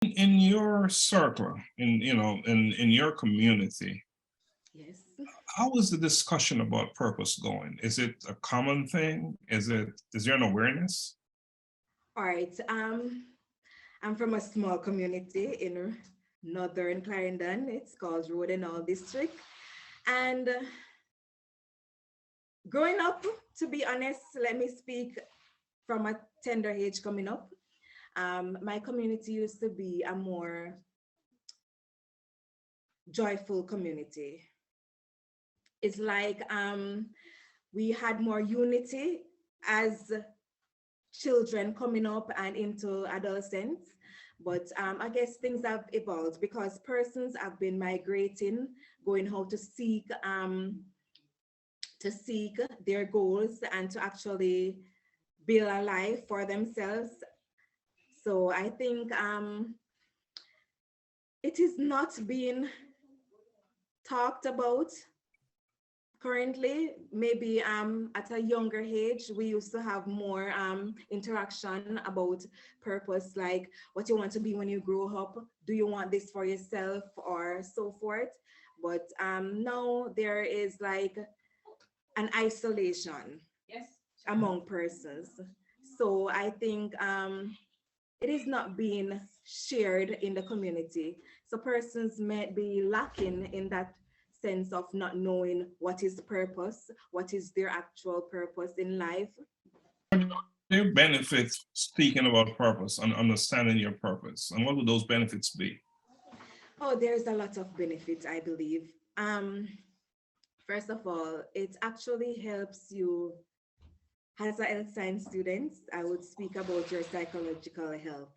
In your circle, in your community, Yes. how is the discussion about purpose going? Is it a common thing? Is there an awareness? All right. I'm from a small community in northern Clarendon. It's called Road and All District. And growing up, to be honest, let me speak from a tender age coming up. My community used to be a more joyful community. It's like we had more unity as children coming up and into adolescence. But I guess things have evolved because persons have been migrating, going how to seek their goals and to actually build a life for themselves. So I think it is not being talked about currently. Maybe at a younger age we used to have more interaction about purpose, like what you want to be when you grow up, do you want this for yourself or so forth. But now there is like an isolation among persons. So I think it is not being shared in the community. So persons may be lacking in that sense of not knowing what is purpose, what is their actual purpose in life. There benefits speaking about purpose and understanding your purpose. And what would those benefits be? Oh, there's a lot of benefits, I believe. First of all, it actually helps you as a health science student. I would speak about your psychological health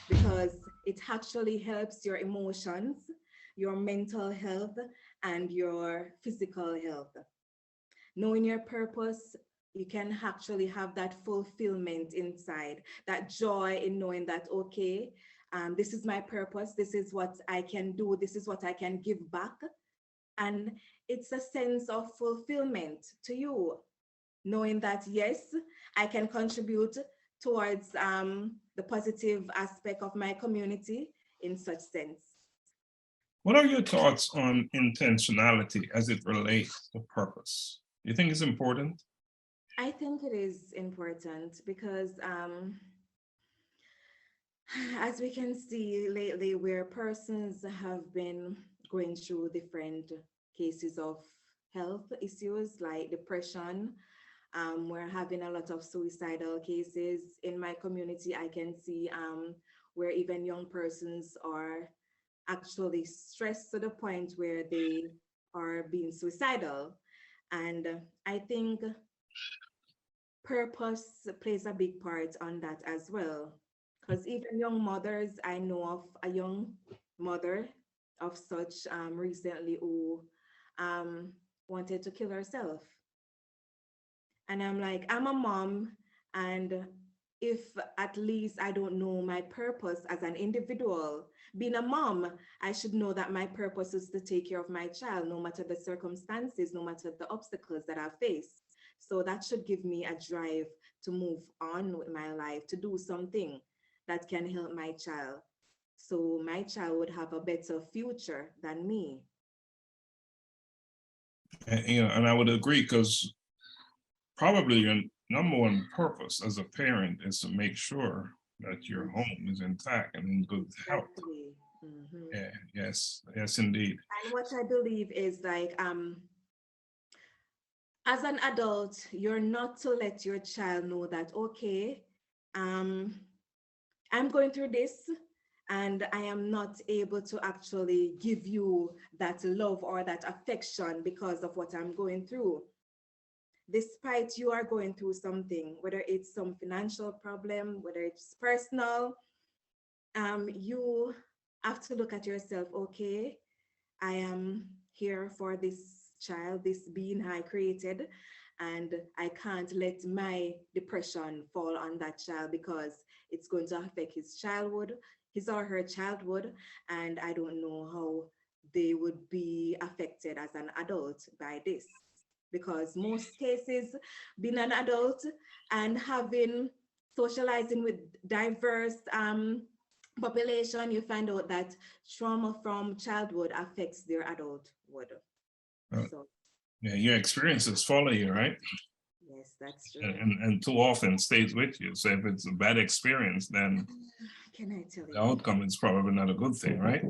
because it actually helps your emotions, your mental health, and your physical health. Knowing your purpose, you can actually have that fulfillment inside, that joy in knowing that, okay, this is my purpose, this is what I can do, this is what I can give back. And it's a sense of fulfillment to you, knowing that, yes, I can contribute towards the positive aspect of my community in such sense. What are your thoughts on intentionality as it relates to purpose? Do you think it's important? I think it is important because as we can see lately, where persons have been going through different cases of health issues like depression, we're having a lot of suicidal cases in my community. I can see where even young persons are actually stressed to the point where they are being suicidal. And I think purpose plays a big part on that as well. Because even young mothers, I know of a young mother of such recently who um, wanted to kill herself. And I'm like, I'm a mom, and if at least I don't know my purpose as an individual, being a mom, I should know that my purpose is to take care of my child, no matter the circumstances, no matter the obstacles that I face. So that should give me a drive to move on with my life, to do something that can help my child. So my child would have a better future than me. And I would agree because probably your number one purpose as a parent is to make sure that your home is intact and in good health. Exactly. Mhm. Yeah, yes, yes, indeed. And what I believe is like as an adult, you're not to let your child know that, okay, um, I'm going through this and I am not able to actually give you that love or that affection because of what I'm going through. Despite you are going through something, whether it's some financial problem, whether it's personal, you have to look at yourself, okay, I am here for this child, this being I created, and I can't let my depression fall on that child because it's going to affect his childhood, his or her childhood, and I don't know how they would be affected as an adult by this. Because most cases, being an adult and having socializing with diverse population, you find out that trauma from childhood affects their adulthood. So yeah, your experiences follow you, right? yes, that's true. And too often stays with you. So if it's a bad experience, then Can I tell the you? outcome is probably not a good thing, right?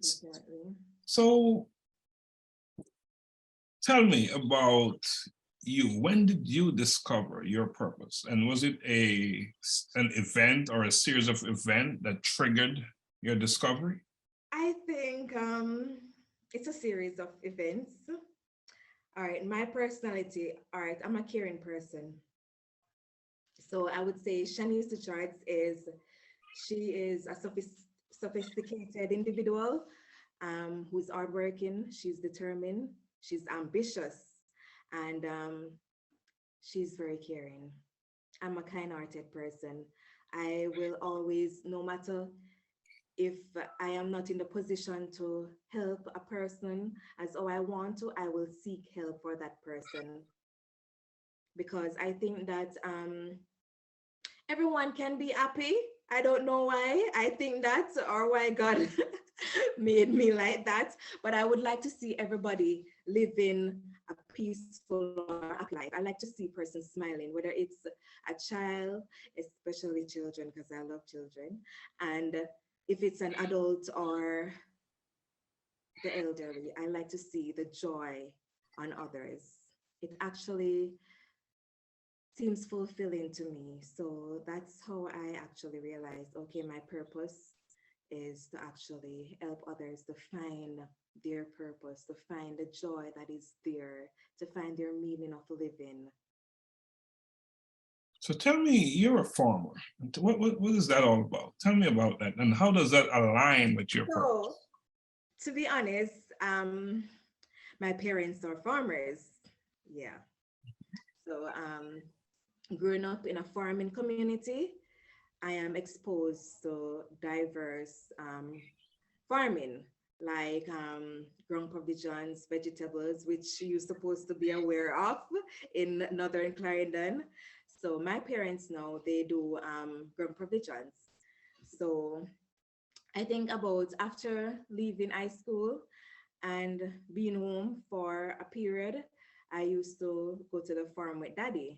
Definitely. So tell me about you. When did you discover your purpose? And was it an event or a series of events that triggered your discovery? I think it's a series of events. All right, my personality, all right, I'm a caring person. So I would say Shanice the charts is, she is a sophisticated individual who's hardworking, she's determined, she's ambitious, and she's very caring. I'm a kind-hearted person. I will always, no matter if I am not in the position to help a person as how I want to, I will seek help for that person. Because I think that everyone can be happy. I don't know why I think that or why God made me like that, but I would like to see everybody living a peaceful or happy life. I like to see persons smiling, whether it's a child, especially children, because I love children, and if it's an adult or the elderly, I like to see the joy on others. It actually seems fulfilling to me. So that's how I actually realized, okay, my purpose is to actually help others to find their purpose, to find the joy that is there, to find their meaning of living. So tell me, you're a farmer. What is that all about? Tell me about that. And how does that align with your purpose? So, to be honest, my parents are farmers. Yeah. So, growing up in a farming community, I am exposed to diverse farming, like ground provisions, vegetables, which you're supposed to be aware of in Northern Clarendon. So my parents now, they do ground provisions. So I think about after leaving high school and being home for a period, I used to go to the farm with daddy.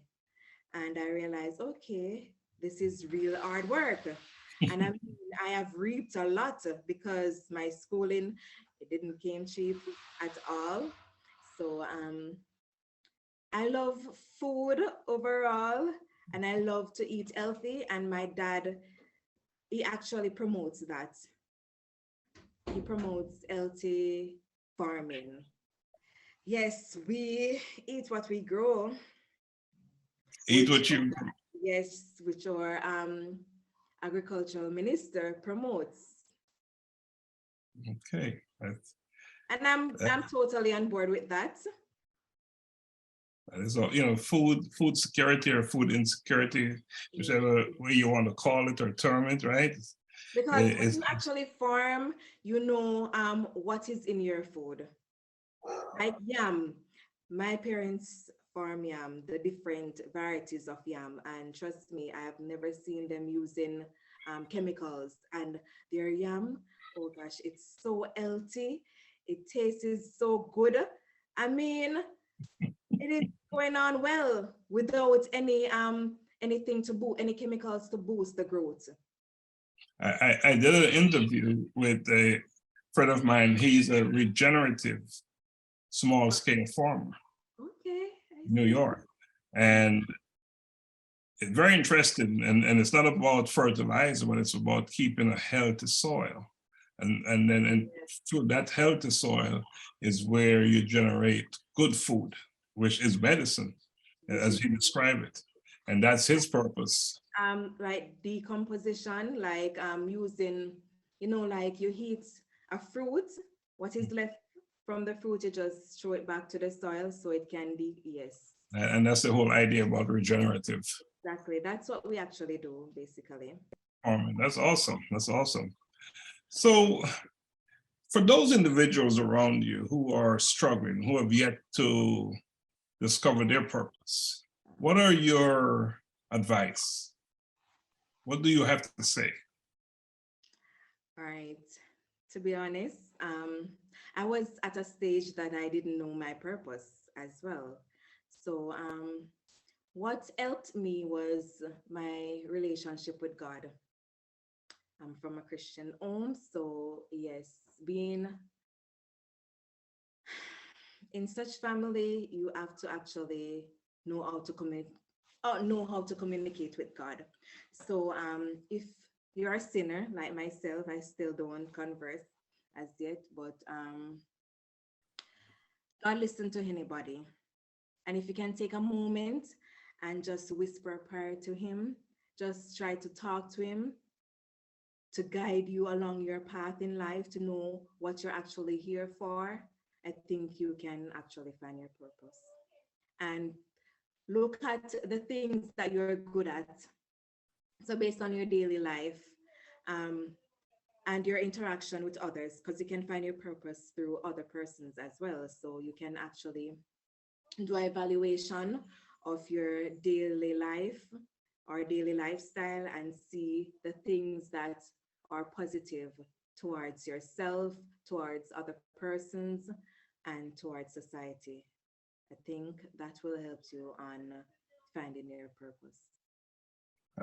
And I realized, okay, this is real hard work. And I mean, I have reaped a lot because my schooling, it didn't came cheap at all. So I love food overall, and I love to eat healthy. And my dad, he actually promotes that. He promotes healthy farming. Yes, we eat what we grow. Eat Which, what you. yes, which our agricultural minister promotes. Okay. And I'm totally on board with that. That is all, food security or food insecurity, whichever way you want to call it or term it, right? Because when you actually farm, you know what is in your food. Like yam, my parents farm yam, the different varieties of yam, and trust me, I have never seen them using chemicals. And their yam, oh gosh, it's so healthy. It tastes so good. I mean, it is going on well without anything to boost, any chemicals to boost the growth. I did an interview with a friend of mine. He's a regenerative small scale farmer. Okay. In New York. And it's very interesting. And it's not about fertilizer, but it's about keeping a healthy soil. And then through that healthy soil is where you generate good food, which is medicine, as you describe it. And that's his purpose. Like decomposition, like using, like you heat a fruit, what is left from the fruit, you just throw it back to the soil so it can be, yes. And that's the whole idea about regenerative. Exactly, that's what we actually do, basically. Farming. That's awesome. That's awesome. So for those individuals around you who are struggling, who have yet to discover their purpose, what are your advice? What do you have to say? All right. To be honest, I was at a stage that I didn't know my purpose as well. So what helped me was my relationship with God. I'm from a Christian home, so yes, being in such family, you have to actually know how to communicate with God. So if you're a sinner like myself, I still don't converse as yet, but God listen to anybody. And if you can take a moment and just whisper a prayer to him, just try to talk to him to guide you along your path in life, to know what you're actually here for, I think you can actually find your purpose. And look at the things that you're good at. So based on your daily life, um, and your interaction with others, because you can find your purpose through other persons as well. So you can actually do an evaluation of your daily life or daily lifestyle and see the things that are positive towards yourself, towards other persons, and towards society. I think that will help you on finding your purpose.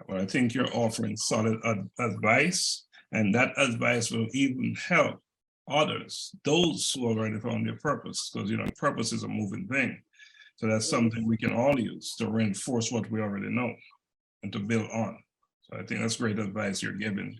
Well, I think you're offering solid advice, and that advice will even help others, those who already found their purpose, because purpose is a moving thing. So that's something we can all use to reinforce what we already know and to build on. So I think that's great advice you're giving.